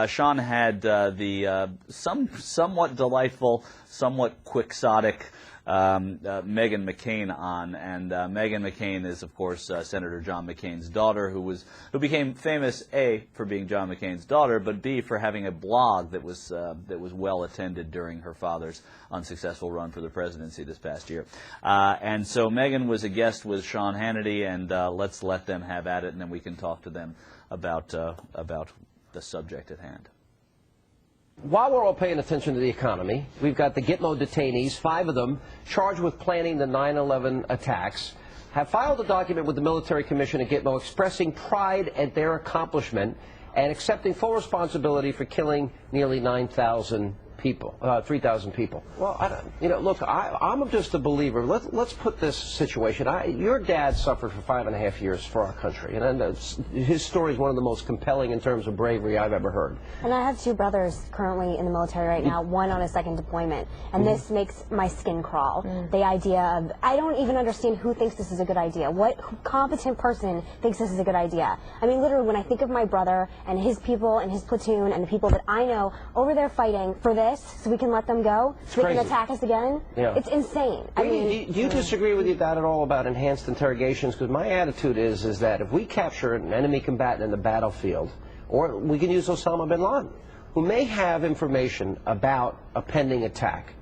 Sean had somewhat delightful, somewhat quixotic Meghan McCain on, and Meghan McCain is, of course, Senator John McCain's daughter, who became famous A, for being John McCain's daughter, but B, for having a blog that was well attended during her father's unsuccessful run for the presidency this past year. And so Meghan was a guest with Sean Hannity, and let's let them have at it, and then we can talk to them about the subject at hand. While we're all paying attention to the economy, we've got the Gitmo detainees, 5 of them, charged with planning the 9/11 attacks, have filed a document with the military commission at Gitmo expressing pride at their accomplishment and accepting full responsibility for killing nearly 9,000 people, 3,000 people. Well, look, I'm just a believer. Let's put this situation. Your dad suffered for 5.5 years for our country, and his story is one of the most compelling in terms of bravery I've ever heard. And I have 2 brothers currently in the military right now, one on a 2nd deployment, and this makes my skin crawl. The idea of, I don't even understand who thinks this is a good idea. What competent person thinks this is a good idea? I mean, literally, when I think of my brother and his people and his platoon and the people that I know over there fighting for this, so we can let them go, so they can attack us again. Yeah. It's insane. I mean, do you disagree with your dad at all about enhanced interrogations? Because my attitude is that if we capture an enemy combatant in the battlefield, or we can use Osama bin Laden, who may have information about a pending attack,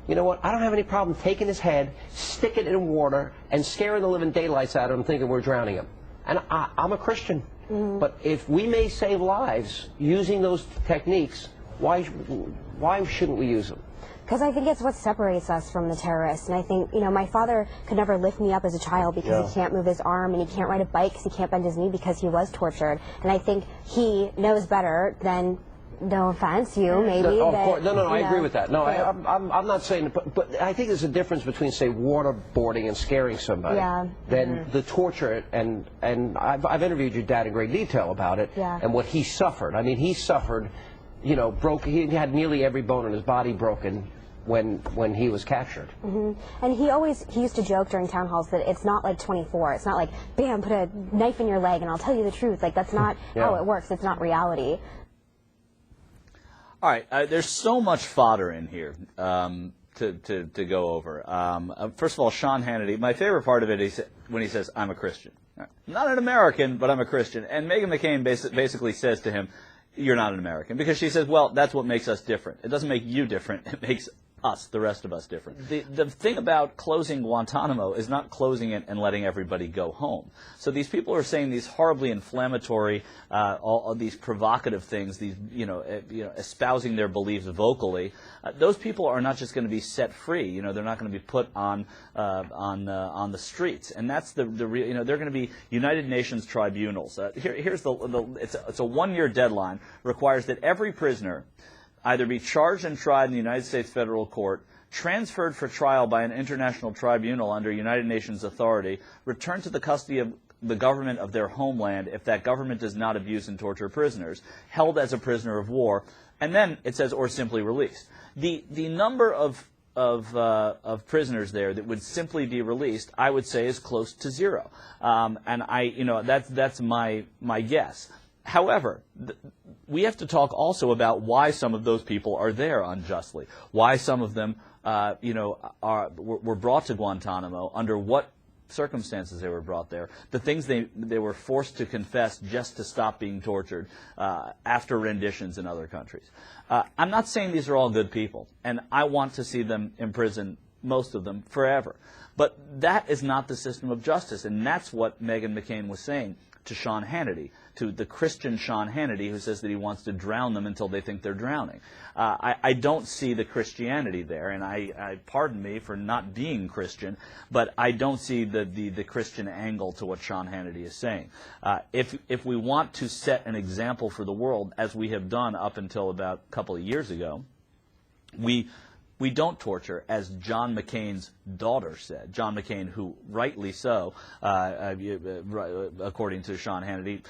you know what? I don't have any problem taking his head, sticking it in water, and scaring the living daylights out of him, thinking we're drowning him. And I'm a Christian. But if we may save lives using those techniques, why shouldn't we use them? Because I think it's what separates us from the terrorists. And I think, my father could never lift me up as a child because he can't move his arm, and he can't ride a bike because he can't bend his knee because he was tortured. And I think he knows better than, no offense, you, maybe. Of course. No, I agree with that. No, I'm not saying, but I think there's a difference between, say, waterboarding and scaring somebody than the torture. And I've interviewed your dad in great detail about it and what he suffered. I mean, he suffered, he had nearly every bone in his body broken when he was captured. And he used to joke during town halls that it's not like 24. It's not like, bam, put a knife in your leg and I'll tell you the truth. Like, that's not how it works. It's not reality. All right, there's so much fodder in here to go over. First of all, Sean Hannity, my favorite part of it is when he says, I'm a Christian. I'm not an American, but I'm a Christian. And Meghan McCain basically says to him, you're not an American. Because she says, well, that's what makes us different. It doesn't make you different. It makes us, the rest of us, different. The thing about closing Guantanamo is not closing it and letting everybody go home. So these people are saying these horribly inflammatory, all these provocative things, these espousing their beliefs vocally. Those people are not just going to be set free. They're not going to be put on the streets. And that's the real. They're going to be United Nations tribunals. Here's it's a 1-year deadline. Requires that every prisoner either be charged and tried in the United States federal court, transferred for trial by an international tribunal under United Nations authority, returned to the custody of the government of their homeland if that government does not abuse and torture prisoners, held as a prisoner of war, and then it says, or simply released. The number of prisoners there that would simply be released, I would say, is close to 0. And that's my guess. However, we have to talk also about why some of those people are there unjustly, why some of them, were brought to Guantanamo, under what circumstances they were brought there, the things they were forced to confess just to stop being tortured after renditions in other countries. I'm not saying these are all good people, and I want to see them in prison, most of them, forever. But that is not the system of justice, and that's what Meghan McCain was saying to Sean Hannity, to the Christian Sean Hannity, who says that he wants to drown them until they think they're drowning. I don't see the Christianity there, and I pardon me for not being Christian, but I don't see the Christian angle to what Sean Hannity is saying. If we want to set an example for the world, as we have done up until about a couple of years ago, we We don't torture, as John McCain's daughter said. John McCain, who rightly so, according to Sean Hannity,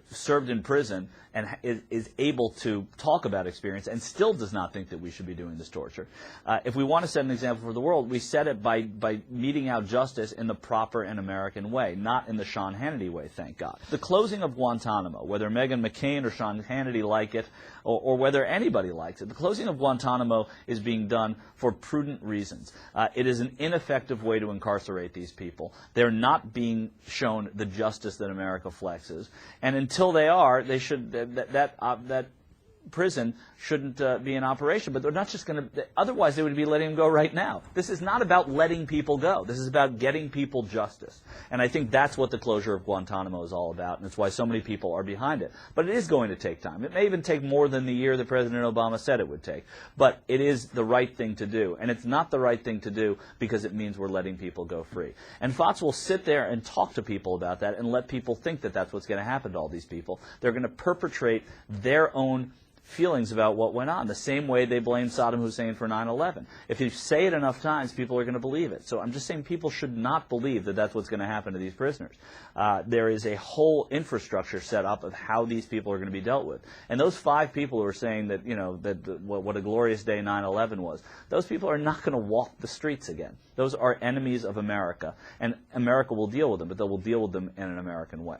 served in prison and is able to talk about experience and still does not think that we should be doing this torture. If we want to set an example for the world, we set it by meting out justice in the proper and American way, not in the Sean Hannity way, thank God. The closing of Guantanamo, whether Meghan McCain or Sean Hannity like it, or whether anybody likes it, the closing of Guantanamo is being done for prudent reasons. It is an ineffective way to incarcerate these people. They're not being shown the justice that America flexes, and until they are, they should that prison shouldn't be in operation. But they're not just going to, otherwise they would be letting them go right now. This is not about letting people go. This is about getting people justice. And I think that's what the closure of Guantanamo is all about, and it's why so many people are behind it. But it is going to take time. It may even take more than the year that President Obama said it would take. But it is the right thing to do. And it's not the right thing to do because it means we're letting people go free. And Fox will sit there and talk to people about that and let people think that that's what's going to happen to all these people. They're going to perpetrate their own feelings about what went on, the same way they blame Saddam Hussein for 9/11. If you say it enough times, people are going to believe it. So I'm just saying people should not believe that that's what's going to happen to these prisoners. There is a whole infrastructure set up of how these people are going to be dealt with. And those 5 people who are saying that, what a glorious day 9/11 was, those people are not going to walk the streets again. Those are enemies of America, and America will deal with them, but they will deal with them in an American way.